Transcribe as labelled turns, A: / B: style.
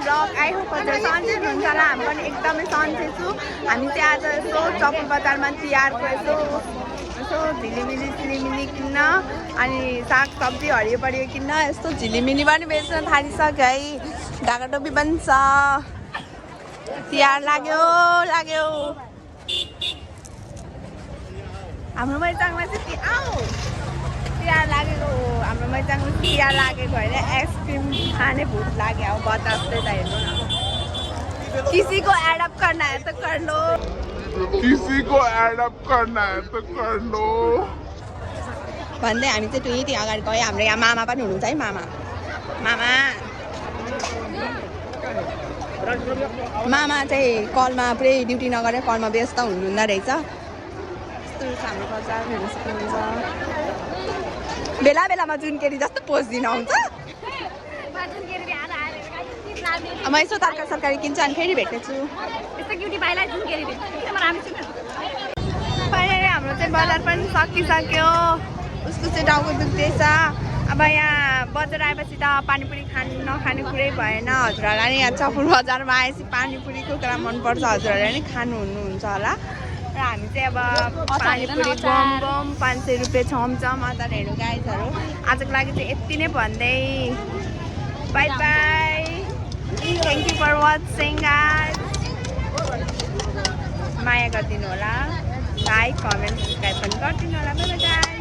A: blog I hope हजुर सन्चै हुनुहुन्छ होला हामी पनि एकदमै सन्चै छु हामी चाहिँ आज यसो चौक बजारमा तिहारको यसो झिलिमिली सिलिमिली किन्न अनि साग सब्जी हरियो परियो किन्न यस्तो झिलिमिली पनि बेच्न थालिसक्यो है ढाका टोपी पनि छ तिहार लाग्यो हाम्रो मैचाङमा चाहिँ तिहार लागेको हाम्रो मैचाङमा तिहार लागेको होइन आइसक्रिम खाने भूत लाग्यो अब बतास्दै त हेर्नु न किसी को एडप्ट करना है तो कर लो भन्दै हामी चाहिँ त्यही अगाडि गयो हाम्रो यहाँ मामा पनि हुनुहुन्छ है मामा चाहिँ कलमा पुरै ड्युटी नगरेर कलमा व्यस्त हुनुहुँदो रहेछ यस्तो हाम्रो बजार हेर्न सक्नुहुन्छ बेला बेलामा जुनकेरी जस्तो पोज दिन आउँछ म यसो तरकारी सरकारी किन्छु अनि फेरि भेट्नेछु फाइनली हाम्रो चाहिँ बजार पनि सकिसक्यो उसको चाहिँ टाउको दुख्दैछ अब यहाँ बजार आएपछि त पानीपुरी नखाने कुरै भएन हजुरहरूलाई नि यहाँ चपुर बजारमा आएपछि पानीपुरीको कुरा मनपर्छ हजुरहरूले नि खानु हुनुहुन्छ होला र हामी चाहिँ अब पानीपुरी बम 500 रुपियाँ छमछम अचारहरू गाइजहरू आजको लागि चाहिँ यति नै भन्दै bye bye thank you for watching guys माया गरिदिनु होला लाइक कमेन्ट सब्सक्राइब पनि गरिदिनु होला बाई बाई गाइज